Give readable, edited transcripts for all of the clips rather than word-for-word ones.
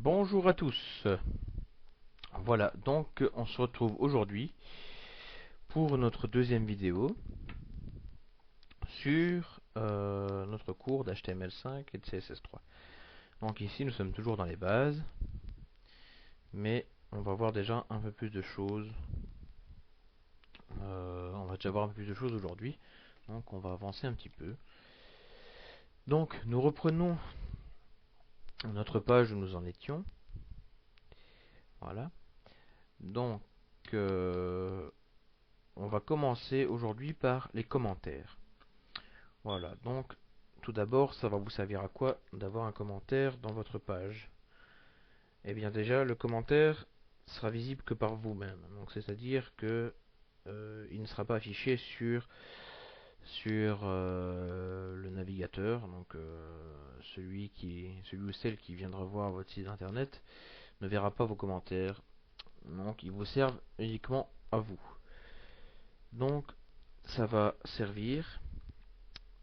Bonjour à tous. Voilà, donc on se retrouve aujourd'hui pour notre deuxième vidéo sur notre cours d'HTML5 et de CSS3. Donc ici nous sommes toujours dans les bases, mais on va voir déjà un peu plus de choses. On va déjà voir un peu plus de choses aujourd'hui, donc on va avancer un petit peu. Donc nous reprenons notre page où nous en étions. Voilà. Donc on va commencer aujourd'hui par les commentaires. Voilà, donc tout d'abord, ça va vous servir à quoi d'avoir un commentaire dans votre page? Eh bien déjà, le commentaire sera visible que par vous-même. Donc c'est-à-dire que il ne sera pas affiché sur le navigateur. Donc celui ou celle qui viendra voir votre site internet ne verra pas vos commentaires. Donc ils vous servent uniquement à vous. Donc ça va servir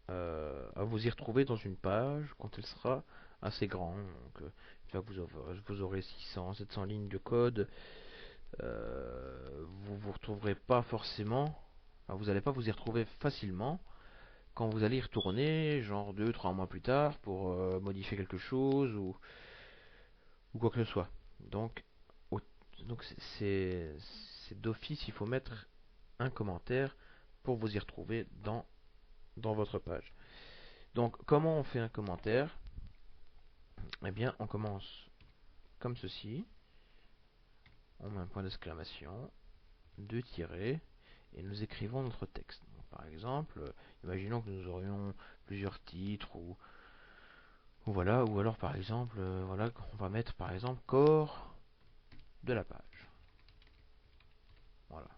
à vous y retrouver dans une page quand elle sera assez grande. Donc, là, vous aurez 600, 700 lignes de code. Vous vous retrouverez pas forcément, enfin, vous n'allez pas vous y retrouver facilement quand vous allez y retourner, genre 2-3 mois plus tard, pour modifier quelque chose ou quoi que ce soit. Donc, au- donc c'est d'office, il faut mettre un commentaire pour vous y retrouver dans votre page. Donc, comment on fait un commentaire? Eh bien, on commence comme ceci. On met un point d'exclamation, deux tirets, et nous écrivons notre texte. Donc, par exemple, imaginons que nous aurions plusieurs titres, ou voilà, ou alors par exemple, voilà, on va mettre par exemple corps de la page. Voilà.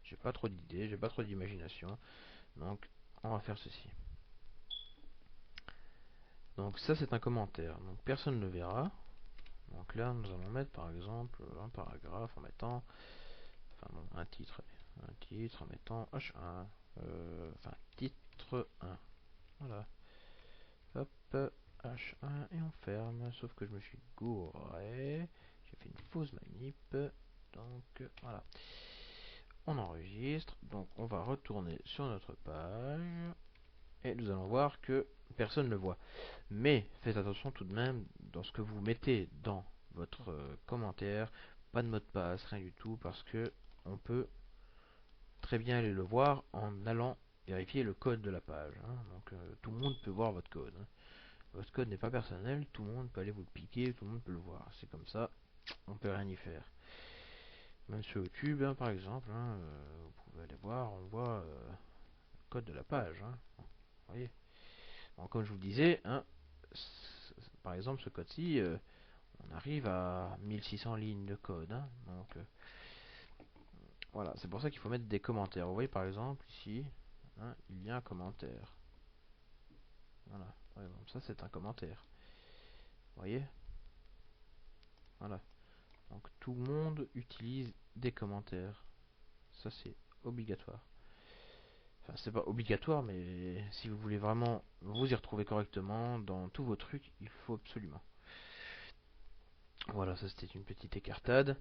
J'ai pas trop d'idées, j'ai pas trop d'imagination, donc on va faire ceci. Donc ça c'est un commentaire, donc personne ne le verra. Donc là nous allons mettre par exemple un paragraphe en mettant, enfin bon, un titre en mettant H1, enfin titre 1, voilà, hop, H1 et on ferme, sauf que je me suis gouré, j'ai fait une fausse manip, donc voilà, on enregistre, donc on va retourner sur notre page, et nous allons voir que personne ne le voit. Mais faites attention tout de même dans ce que vous mettez dans votre commentaire, pas de mot de passe, rien du tout, parce que on peut très bien aller le voir en allant vérifier le code de la page. Donc tout le monde peut voir votre code. Votre code n'est pas personnel, tout le monde peut aller vous le piquer, tout le monde peut le voir. C'est comme ça, on peut rien y faire. Même sur YouTube, par exemple, vous pouvez aller voir, on voit le code de la page. Vous voyez. Bon, comme je vous le disais, par exemple ce code-ci, on arrive à 1600 lignes de code. Donc voilà, c'est pour ça qu'il faut mettre des commentaires. Vous voyez par exemple ici, il y a un commentaire. Voilà, par exemple, ça c'est un commentaire. Vous voyez? Voilà. Donc tout le monde utilise des commentaires. Ça c'est obligatoire. Enfin, c'est pas obligatoire, mais si vous voulez vraiment vous y retrouver correctement dans tous vos trucs, il faut absolument. Voilà, ça c'était une petite écartade.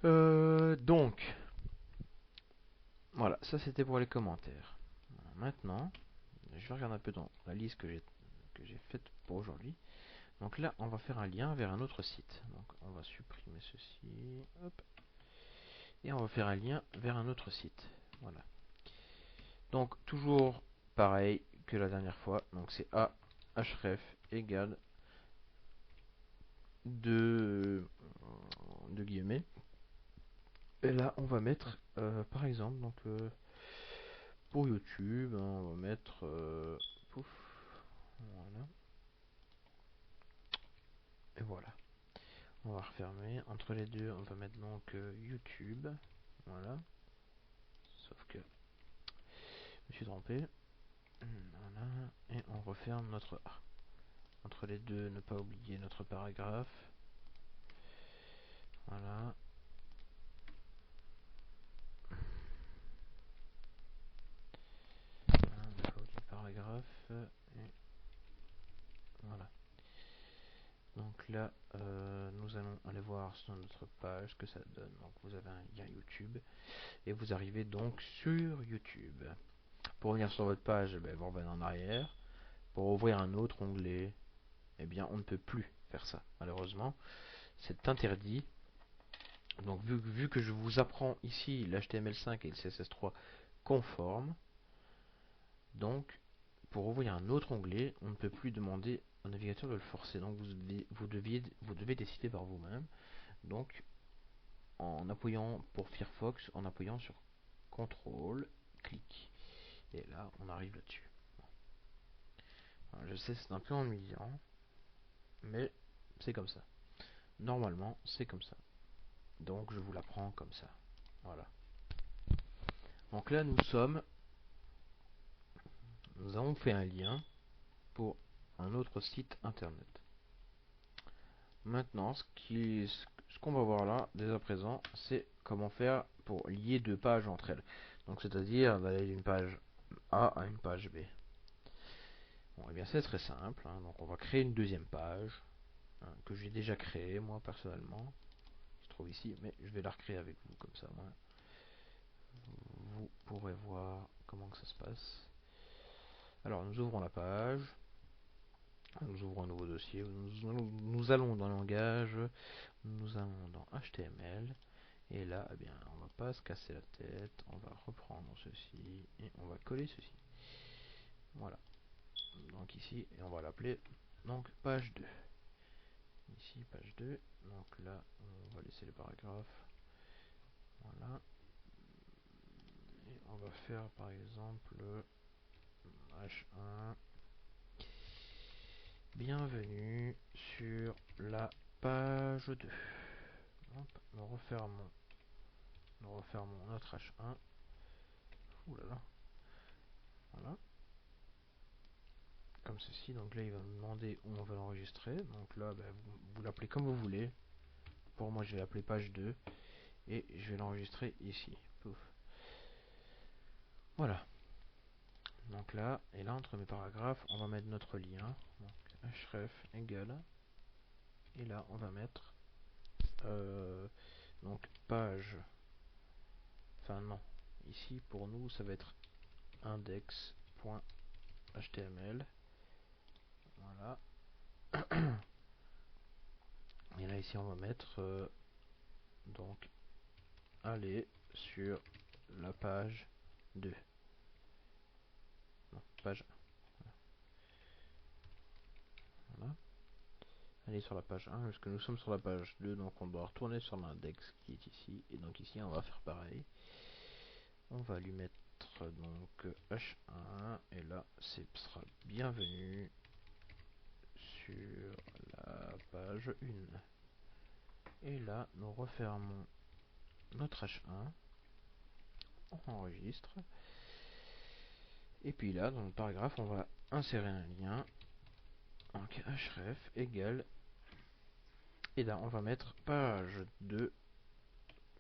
Donc, voilà, ça c'était pour les commentaires. Voilà, maintenant, je vais regarder un peu dans la liste que j'ai faite pour aujourd'hui. Donc là, on va faire un lien vers un autre site. Donc on va supprimer ceci, hop, et on va faire un lien vers un autre site. Voilà. Donc toujours pareil que la dernière fois. Donc c'est a href égale de guillemets. Et là, on va mettre, par exemple, donc pour YouTube, on va mettre, pouf, voilà, et voilà. On va refermer. Entre les deux, on va mettre donc YouTube, voilà. Sauf que je me suis trompé. Voilà, et on referme notre A. Entre les deux, ne pas oublier notre paragraphe. Voilà. Ne pas oublier le paragraphe. Et voilà. Donc là, nous allons aller voir sur notre page ce que ça donne. Donc vous avez un lien YouTube et vous arrivez donc sur YouTube. Pour revenir sur votre page, vous revenez en arrière. Pour ouvrir un autre onglet, eh bien on ne peut plus faire ça. Malheureusement, c'est interdit. Donc vu que je vous apprends ici l'HTML5 et le CSS3 conformes, donc pour ouvrir un autre onglet, on ne peut plus demander au navigateur de le forcer. Donc vous devez décider par vous-même. Donc en appuyant pour Firefox, en appuyant sur CTRL, clic. Et là, on arrive là-dessus. Alors, je sais, c'est un peu ennuyant, mais c'est comme ça. Normalement, c'est comme ça. Donc je vous l'apprends comme ça. Voilà. Donc là, nous avons fait un lien pour un autre site internet. Maintenant, ce qu'on va voir là, dès à présent, c'est comment faire pour lier deux pages entre elles. Donc, c'est-à-dire d'aller d'une page A à une page B. Bon, et bien c'est très simple. Donc, on va créer une deuxième page que j'ai déjà créée, moi, personnellement. Je trouve ici, mais je vais la recréer avec vous, comme ça, moi. Vous pourrez voir comment que ça se passe. Alors, nous ouvrons la page. Nous ouvrons un nouveau dossier. Nous allons dans le langage. Nous allons dans HTML. Et là, eh bien, on va pas se casser la tête. On va reprendre ceci. Et on va coller ceci. Voilà. Donc ici, et on va l'appeler donc page 2. Ici, page 2. Donc là, on va laisser les paragraphes. Voilà. Et on va faire par exemple H1. Bienvenue sur la page 2. Hop, nous refermons notre H1. Ouh là là. Voilà. Comme ceci. Donc là, il va me demander où on veut l'enregistrer. Donc là, vous l'appelez comme vous voulez. Pour moi, je vais l'appeler page 2. Et je vais l'enregistrer ici. Pouf. Voilà. Donc là, et là, entre mes paragraphes, on va mettre notre lien. Donc, href égale. Et là, on va mettre donc page. Enfin, non. Ici, pour nous, ça va être index.html. Voilà. Et là, ici, on va mettre donc aller sur la page 2. Non, page 1. Voilà. Aller sur la page 1, parce que nous sommes sur la page 2, donc on doit retourner sur l'index qui est ici. Et donc ici, on va faire pareil. On va lui mettre donc H1, et là, ce sera bienvenue sur la page 1. Et là, nous refermons notre H1. On enregistre. Et puis là, dans le paragraphe, on va insérer un lien. Donc href égale. Et là, on va mettre page 2,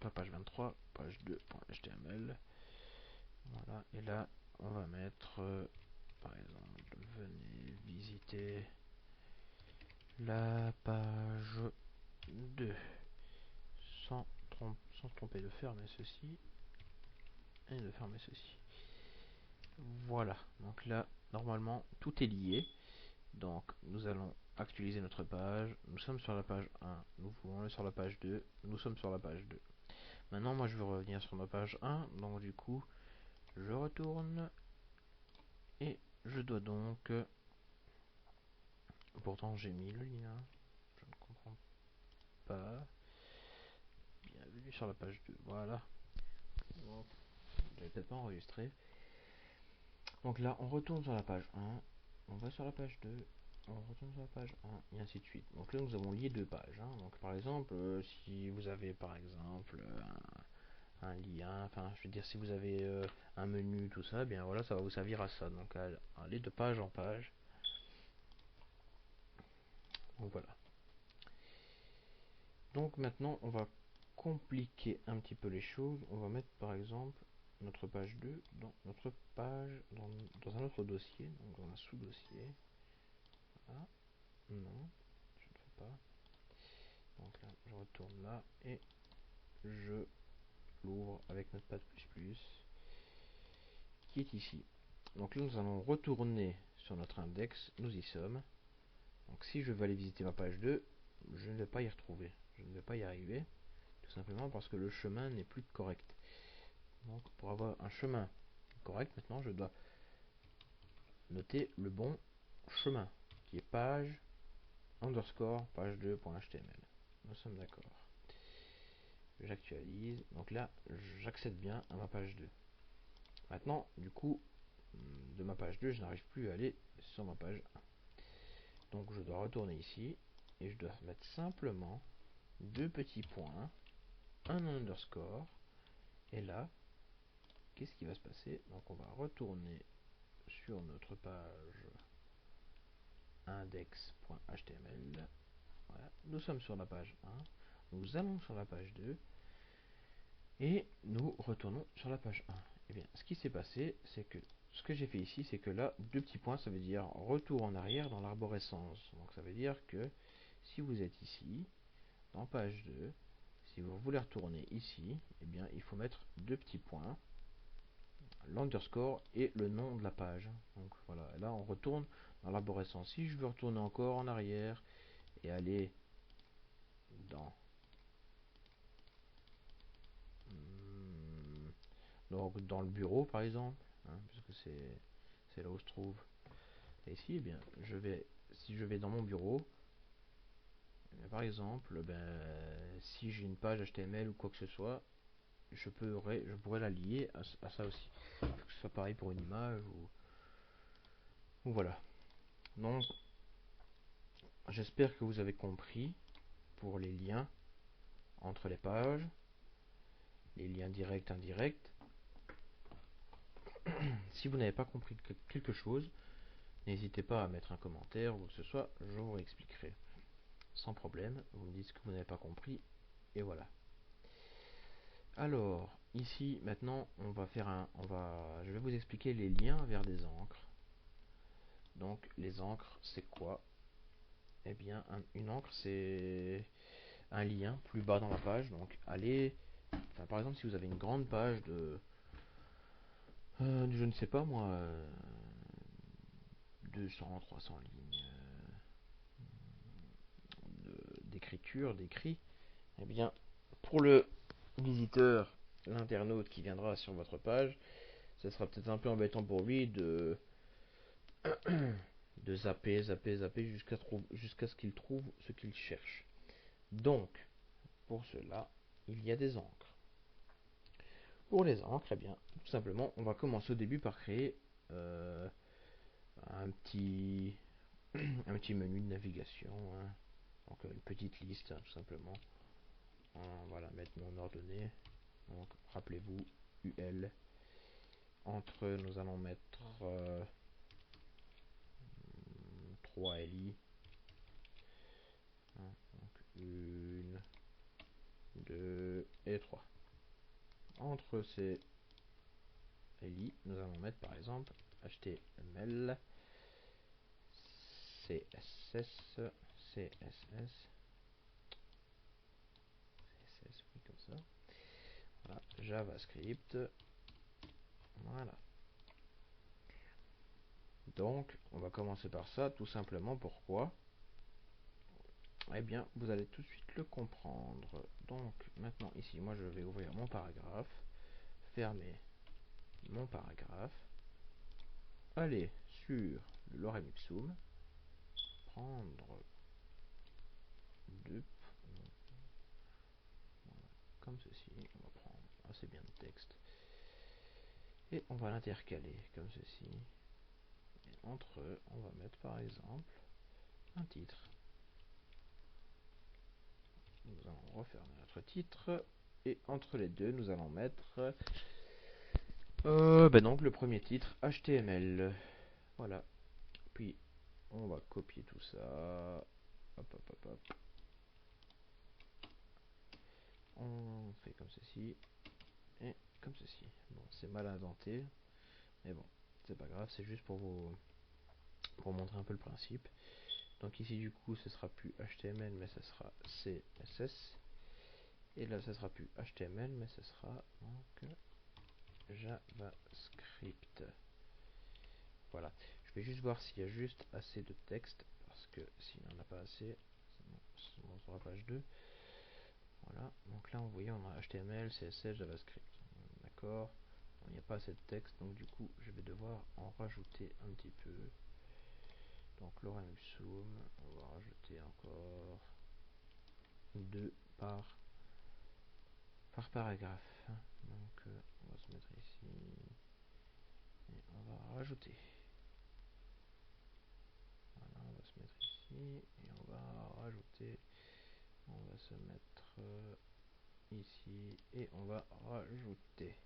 pas page 23, page 2.html. Voilà. Et là, on va mettre, par exemple, venez visiter la page 2. Sans se tromper de fermer ceci. Et de fermer ceci. Voilà. Donc là, normalement, tout est lié. Donc nous allons actualiser notre page. Nous sommes sur la page 1. Nous voulons aller sur la page 2. Nous sommes sur la page 2. Maintenant, moi, je veux revenir sur ma page 1. Donc du coup, je retourne. Et je dois donc... Pourtant, j'ai mis le lien. Je ne comprends pas. Bienvenue sur la page 2. Voilà. Bon, j'avais peut-être pas enregistré. Donc là, on retourne sur la page 1. On va sur la page 2. On retourne sur la page 1 et ainsi de suite. Donc là, nous avons lié deux pages. Donc par exemple, si vous avez par exemple un lien, enfin je veux dire si vous avez un menu, tout ça, bien voilà, ça va vous servir à ça. Donc à aller de page en page. Donc voilà. Donc maintenant, on va compliquer un petit peu les choses. On va mettre par exemple notre page 2 dans notre page, dans un autre dossier, donc dans un sous-dossier. Voilà. Non, je ne fais pas. retourne là et je l'ouvre avec Notepad++ qui est ici. Donc là nous allons retourner sur notre index, nous y sommes. Donc si je veux aller visiter ma page 2, je ne vais pas y retrouver, je ne vais pas y arriver, tout simplement parce que le chemin n'est plus correct. Donc pour avoir un chemin correct, maintenant je dois noter le bon chemin, qui est page underscore page2.html. Nous sommes d'accord. J'actualise, donc là j'accède bien à ma page 2. Maintenant, du coup, de ma page 2, je n'arrive plus à aller sur ma page 1. Donc je dois retourner ici, et je dois mettre simplement deux petits points, un underscore, et là, qu'est-ce qui va se passer? Donc on va retourner sur notre page index.html. Voilà. Nous sommes sur la page 1, nous allons sur la page 2, et nous retournons sur la page 1. Et bien, ce qui s'est passé, c'est que ce que j'ai fait ici, c'est que là, deux petits points, ça veut dire retour en arrière dans l'arborescence. Donc ça veut dire que si vous êtes ici, dans page 2, si vous voulez retourner ici, eh bien, il faut mettre deux petits points, l'underscore et le nom de la page. Donc voilà, là on retourne dans l'arborescence. Si je veux retourner encore en arrière et aller dans donc dans le bureau par exemple, hein, puisque c'est là où se trouve. Et ici, eh bien, si je vais dans mon bureau, par exemple, si j'ai une page HTML ou quoi que ce soit, je pourrais la lier à ça aussi. Que ce soit pareil pour une image ou voilà. Donc, j'espère que vous avez compris pour les liens entre les pages, les liens directs, indirects. Si vous n'avez pas compris quelque chose, n'hésitez pas à mettre un commentaire ou que ce soit, je vous réexpliquerai. Sans problème, vous me dites ce que vous n'avez pas compris, et voilà. Alors, ici, maintenant, je vais vous expliquer les liens vers des encres. Donc, les encres, c'est quoi? Eh bien, une encre, c'est un lien plus bas dans la page. Donc, par exemple, si vous avez une grande page je ne sais pas moi, 200, 300 lignes d'écriture, d'écrit, eh bien, pour le visiteur, l'internaute qui viendra sur votre page, ce sera peut-être un peu embêtant pour lui de zapper, zapper, zapper jusqu'à ce qu'il trouve ce qu'il cherche. Donc, pour cela, il y a des encres. Pour les encres, eh bien, tout simplement, on va commencer au début par créer un petit un petit menu de navigation, hein. Donc une petite liste, hein, tout simplement. Voilà, mettre non ordonné. Donc, rappelez-vous, UL. Entre, nous allons mettre 3 LI. Hein, donc 1, 2 et 3. Entre ces LI, nous allons mettre par exemple HTML, CSS, CSS, oui, comme ça. Voilà, JavaScript. Voilà. Donc, on va commencer par ça, tout simplement. Pourquoi? Eh bien, vous allez tout de suite le comprendre. Donc, maintenant, ici, moi, je vais ouvrir mon paragraphe, fermer mon paragraphe, aller sur le lorem ipsum, prendre deux, voilà, comme ceci, on va prendre assez bien de texte, et on va l'intercaler comme ceci. Et entre eux, on va mettre par exemple un titre. Nous allons refermer notre titre, et entre les deux, nous allons mettre donc le premier titre HTML. Voilà. Puis on va copier tout ça. Hop, hop, hop, hop. On fait comme ceci et comme ceci. Bon, c'est mal indenté, mais bon, c'est pas grave, c'est juste pour montrer un peu le principe. Donc ici du coup, ce sera plus HTML, mais ce sera CSS. Et là, ça sera plus HTML, mais ce sera donc JavaScript. Voilà. Je vais juste voir s'il y a juste assez de texte, parce que s'il n'y en a pas assez, c'est bon, sur la page 2. Voilà. Donc là, vous voyez, on a HTML, CSS, JavaScript. D'accord. Il n'y a pas assez de texte, donc du coup, je vais devoir en rajouter un petit peu. Donc lorem ipsum, on va rajouter encore 2 par paragraphe. Donc on va se mettre ici et on va rajouter. Voilà, on va se mettre ici et on va rajouter. On va se mettre ici et on va rajouter.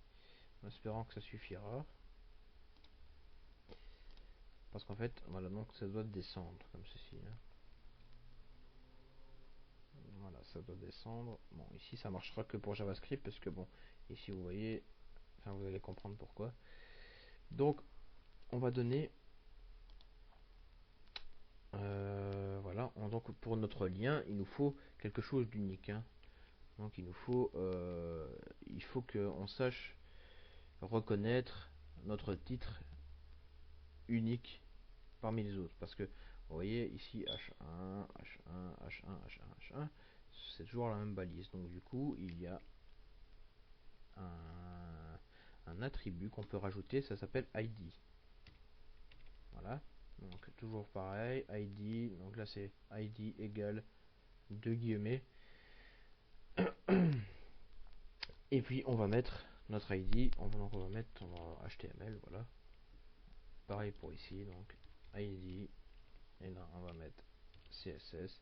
En espérant que ça suffira. Parce qu'en fait, voilà, donc ça doit descendre comme ceci. Hein. Voilà, ça doit descendre. Bon, ici ça marchera que pour JavaScript parce que bon, ici vous voyez, enfin vous allez comprendre pourquoi. Donc, on va donner, voilà, donc pour notre lien, il nous faut quelque chose d'unique. Hein. Donc il faut qu'on sache reconnaître notre titre unique parmi les autres. Parce que, vous voyez, ici H1, H1, H1, H1, H1, c'est toujours la même balise. Donc du coup, il y a un attribut qu'on peut rajouter, ça s'appelle ID. Voilà. Donc toujours pareil, ID, donc là c'est ID égale 2 guillemets. Et puis on va mettre notre ID, on va mettre HTML, voilà. Pareil pour ici, donc ID, et là on va mettre CSS.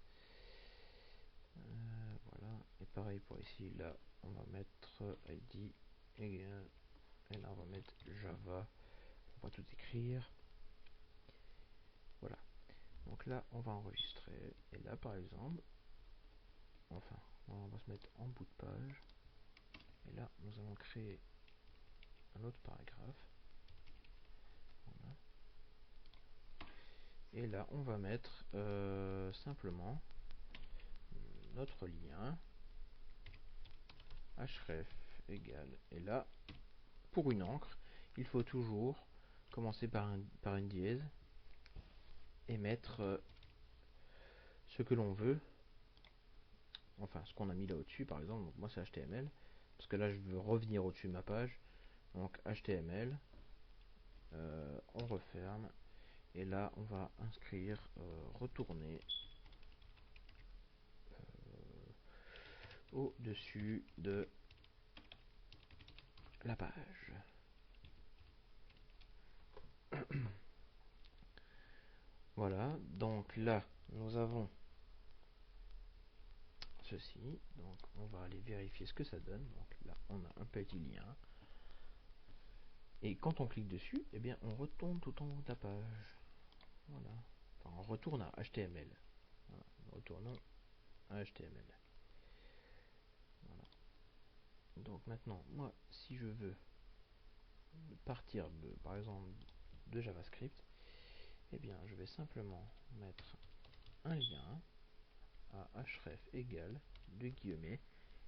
Voilà, et pareil pour ici, là on va mettre ID égale, et là on va mettre Java, on va tout écrire. Voilà, donc là on va enregistrer, et là par exemple, enfin, on va se mettre en bout de page, et là nous allons créer un autre paragraphe. Voilà. Et là on va mettre simplement notre lien href égale, et là pour une encre il faut toujours commencer par une dièse et mettre ce que l'on veut, enfin ce qu'on a mis là au dessus par exemple. Donc moi c'est HTML parce que là je veux revenir au dessus de ma page, donc HTML, on referme et là on va inscrire retourner au dessus de la page. Voilà, donc là nous avons ceci, donc on va aller vérifier ce que ça donne. Donc là on a un petit lien et quand on clique dessus, eh bien on retourne tout en haut de la page. Voilà, enfin, on retourne à HTML. Voilà. Retournons à HTML. Voilà. Donc maintenant, moi, si je veux partir de, par exemple, de JavaScript, eh bien, je vais simplement mettre un lien à href égale 2 guillemets,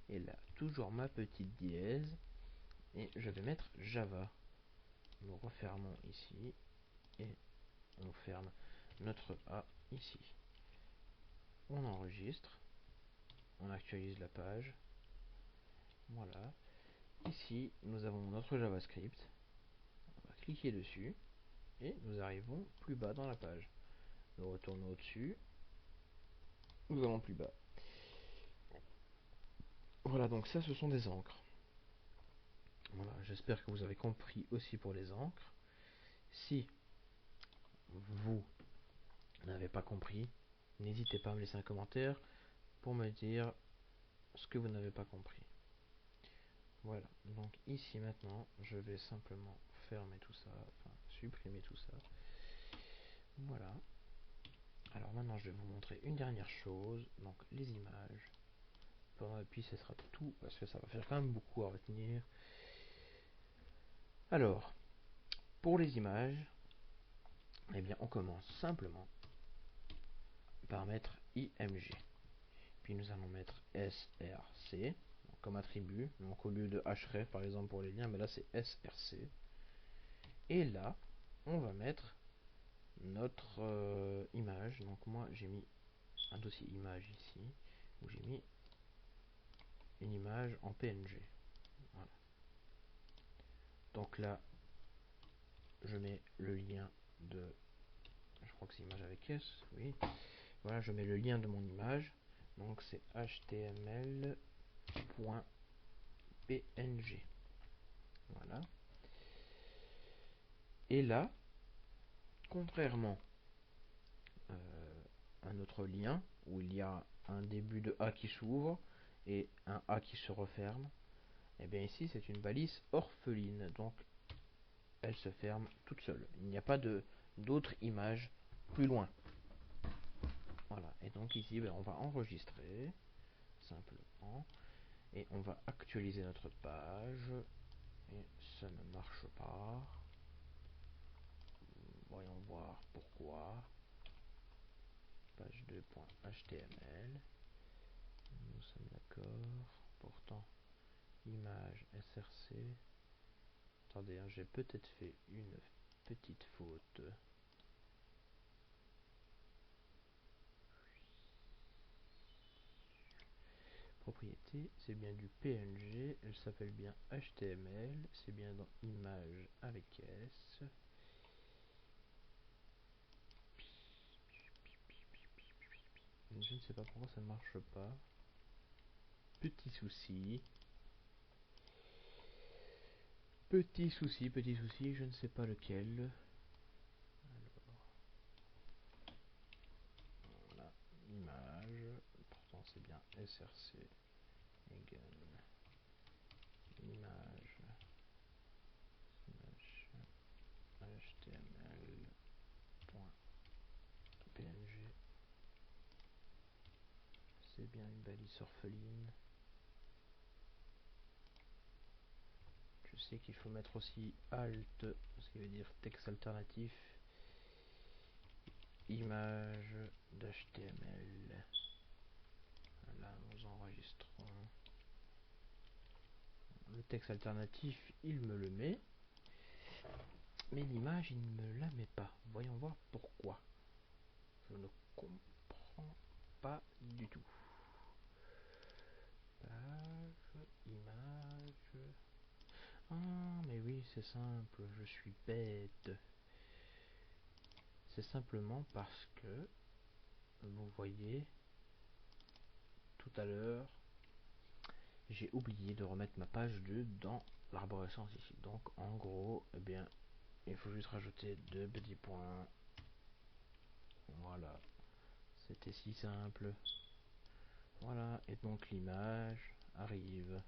et là, toujours ma petite dièse, et je vais mettre Java. Nous refermons ici, et on ferme notre A ici. On enregistre, on actualise la page, voilà. Ici, nous avons notre JavaScript, on va cliquer dessus, et nous arrivons plus bas dans la page. Nous retournons au-dessus, nous allons plus bas. Voilà, donc ça ce sont des encres. Voilà, j'espère que vous avez compris aussi pour les encres. Si vous n'avez pas compris, n'hésitez pas à me laisser un commentaire pour me dire ce que vous n'avez pas compris. Voilà, donc ici maintenant, je vais simplement fermer tout ça, enfin supprimer tout ça. Voilà. Alors maintenant, je vais vous montrer une dernière chose, donc les images. Et puis ce sera tout, parce que ça va faire quand même beaucoup à retenir. Alors, pour les images, eh bien on commence simplement par mettre IMG. Puis nous allons mettre SRC, comme attribut. Donc au lieu de href par exemple pour les liens, mais là c'est src. Et là, on va mettre notre image. Donc moi j'ai mis un dossier image ici, où j'ai mis une image en PNG. Voilà. Donc là, je mets le lien de... Je crois que c'est image avec S, oui. Voilà, je mets le lien de mon image. Donc c'est html.png. Voilà. Et là, contrairement à notre lien, où il y a un début de A qui s'ouvre et un A qui se referme, et bien ici c'est une balise orpheline. Donc elle se ferme toute seule. Il n'y a pas d'autre image plus loin. Voilà. Et donc ici, on va enregistrer simplement et on va actualiser notre page. Et ça ne marche pas. Voyons voir pourquoi. Page 2.html. Nous sommes d'accord. Pourtant, image src. Attendez, hein, j'ai peut-être fait une petite faute. Propriété, c'est bien du PNG, elle s'appelle bien HTML, c'est bien dans image avec S. Je ne sais pas pourquoi ça ne marche pas. Petit souci. Petit souci, je ne sais pas lequel. Alors, voilà, image, pourtant c'est bien src égale image html.png. C'est bien une balise orpheline. Je sais qu'il faut mettre aussi alt, ce qui veut dire texte alternatif, image d'html. Là nous enregistrons. Le texte alternatif, il me le met, mais l'image, il ne me la met pas. Voyons voir pourquoi. Je ne comprends pas du tout. Page, image. Ah, mais oui, c'est simple, je suis bête. C'est simplement parce que, vous voyez, tout à l'heure, j'ai oublié de remettre ma page 2 dans l'arborescence ici. Donc, en gros, eh bien, il faut juste rajouter deux petits points. Voilà. C'était si simple. Voilà. Et donc, l'image arrive.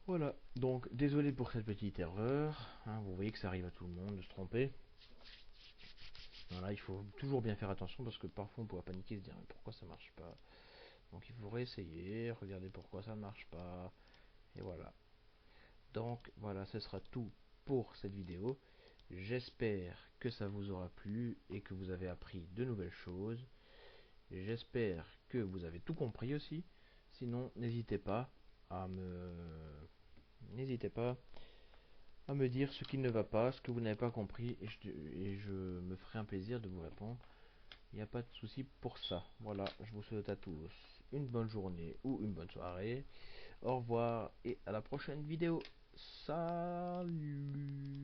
Voilà. Donc, désolé pour cette petite erreur. Hein, vous voyez que ça arrive à tout le monde de se tromper. Voilà, il faut toujours bien faire attention parce que parfois on pourra paniquer et se dire mais pourquoi ça marche pas. Donc il faut réessayer, regarder pourquoi ça ne marche pas. Et voilà. Donc voilà, ce sera tout pour cette vidéo. J'espère que ça vous aura plu et que vous avez appris de nouvelles choses. J'espère que vous avez tout compris aussi. Sinon, n'hésitez pas à me dire ce qui ne va pas, ce que vous n'avez pas compris, et je me ferai un plaisir de vous répondre. Il n'y a pas de souci pour ça. Voilà, je vous souhaite à tous une bonne journée ou une bonne soirée. Au revoir et à la prochaine vidéo. Salut!